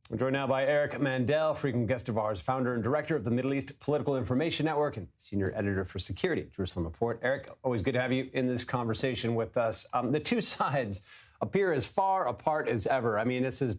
We're joined now by Eric Mandel, frequent guest of ours, founder and director of the Middle East Political Information Network and senior editor for security at Jerusalem Report. Eric, always good to have you in this conversation with us. The two sides appear as far apart as ever. I mean, this is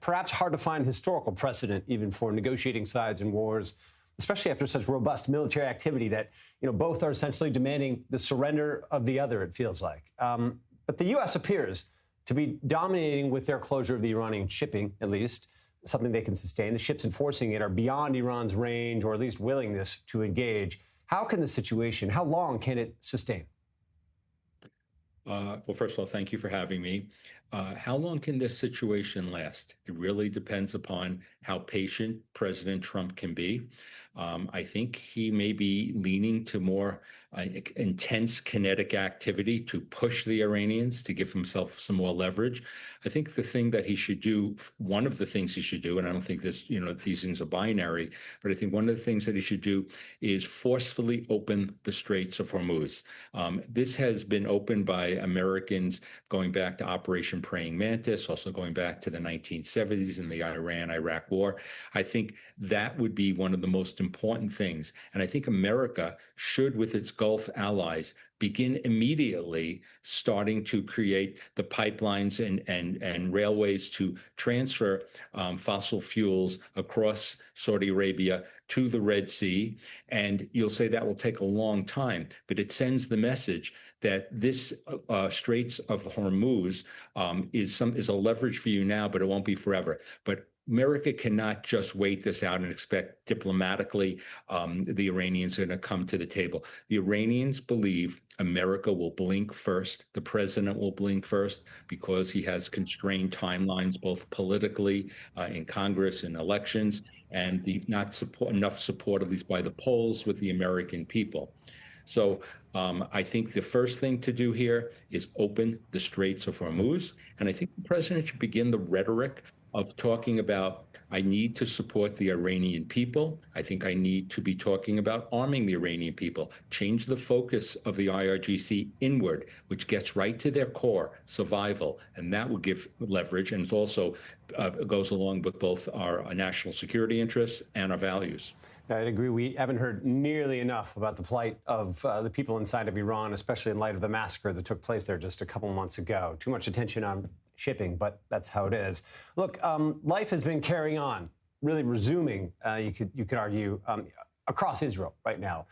perhaps hard to find historical precedent even for negotiating sides in wars, especially after such robust military activity that, both are essentially demanding the surrender of the other, it feels like. But the U.S. appears to be dominating with their closure of the Iranian shipping, at least, something they can sustain. The ships enforcing it are beyond Iran's range, or at least willingness to engage. How can the situation, how long can it sustain? Well, first of all, thank you for having me. How long can this situation last? It really depends upon how patient President Trump can be. I think he may be leaning to more intense kinetic activity to push the Iranians to give himself some more leverage. I think the thing that he should do, one of the things he should do, and I don't think this, these things are binary, but I think one of the things that he should do is forcefully open the Straits of Hormuz. This has been opened by Americans going back to Operation Praying Mantis, also going back to the 1970s and the Iran-Iraq War. I think that would be one of the most important things. And I think America should, with its Gulf allies, begin immediately starting to create the pipelines and railways to transfer fossil fuels across Saudi Arabia to the Red Sea. And you'll say that will take a long time, but it sends the message that this Straits of Hormuz is a leverage for you now, but it won't be forever. But America cannot just wait this out and expect diplomatically the Iranians are going to come to the table. The Iranians believe America will blink first. The president will blink first because he has constrained timelines, both politically in Congress and elections, and not enough support, at least by the polls, with the American people. So I think the first thing to do here is open the Straits of Hormuz. And I think the president should begin the rhetoric of talking about, I need to support the Iranian people. I think I need to be talking about arming the Iranian people, change the focus of the IRGC inward, which gets right to their core, survival, and that will give leverage. And it also goes along with both our national security interests and our values. I'd agree. We haven't heard nearly enough about the plight of the people inside of Iran, especially in light of the massacre that took place there just a couple months ago. Too much attention on shipping, but that's how it is. Look, life has been carrying on, really resuming, you could argue, across Israel right now.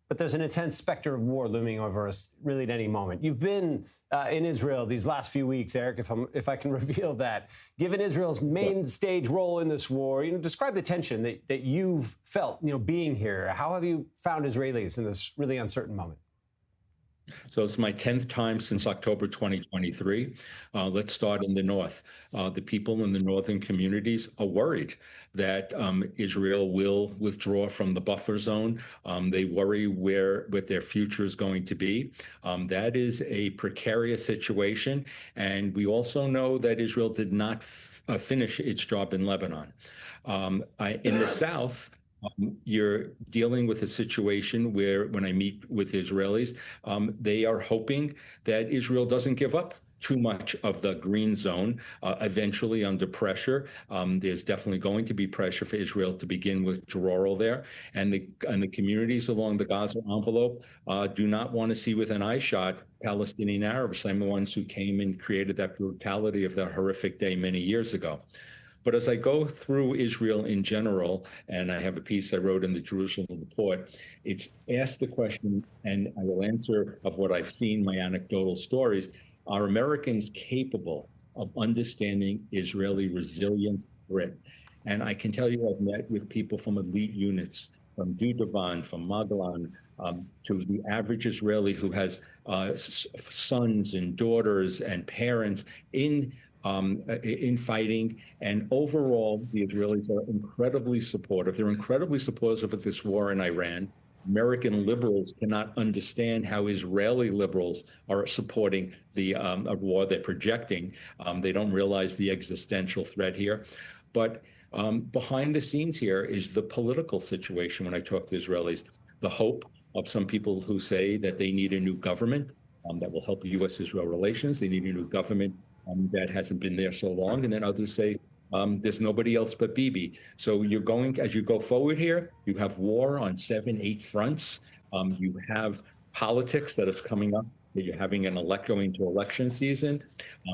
But there's an intense specter of war looming over us really at any moment. You've been in Israel these last few weeks, Eric, if I can reveal that. Given Israel's main stage role in this war, describe the tension that you've felt, being here. How have you found Israelis in this really uncertain moment? So it's my 10th time since October 2023. Let's start in the north. The people in the northern communities are worried that Israel will withdraw from the buffer zone. They worry what their future is going to be. That is a precarious situation. And we also know that Israel did not finish its job in Lebanon. In the south, you're dealing with a situation where, when I meet with Israelis, they are hoping that Israel doesn't give up too much of the green zone, eventually under pressure. There's definitely going to be pressure for Israel to begin withdrawal there. And the communities along the Gaza envelope do not want to see with an eye shot Palestinian Arabs, same ones who came and created that brutality of that horrific day many years ago. But as I go through Israel in general, and I have a piece I wrote in the Jerusalem Report, it's asked the question, and I will answer of what I've seen, my anecdotal stories. Are Americans capable of understanding Israeli resilience, grit? And I can tell you I've met with people from elite units, from Dudavan, from Magalan, to the average Israeli who has sons and daughters and parents in fighting. And overall, the Israelis are incredibly supportive. They're incredibly supportive of this war in Iran. American liberals cannot understand how Israeli liberals are supporting the a war they're projecting. They don't realize the existential threat here. But behind the scenes here is the political situation when I talk to Israelis. The hope of some people who say that they need a new government that will help U.S.-Israel relations. They need a new government that hasn't been there so long. And then others say there's nobody else but Bibi. So you're going, as you go forward here, you have war on 7, 8 fronts. You have politics that is coming up, that you're having an going into election season.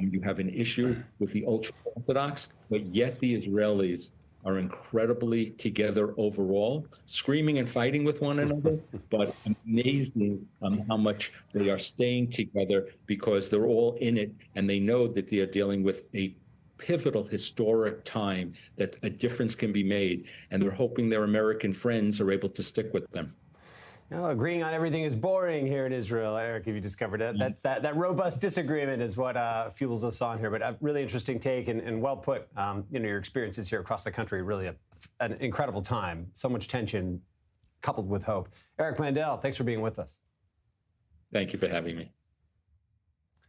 You have an issue with the ultra-Orthodox, but yet the Israelis are incredibly together overall, screaming and fighting with one another, but amazing how much they are staying together because they're all in it, and they know that they are dealing with a pivotal historic time that a difference can be made, and they're hoping their American friends are able to stick with them. Agreeing on everything is boring here in Israel, Eric, if you discovered it. That's that robust disagreement is what fuels us on here. But a really interesting take and well put. Your experiences here across the country, really an incredible time. So much tension coupled with hope. Eric Mandel, thanks for being with us. Thank you for having me.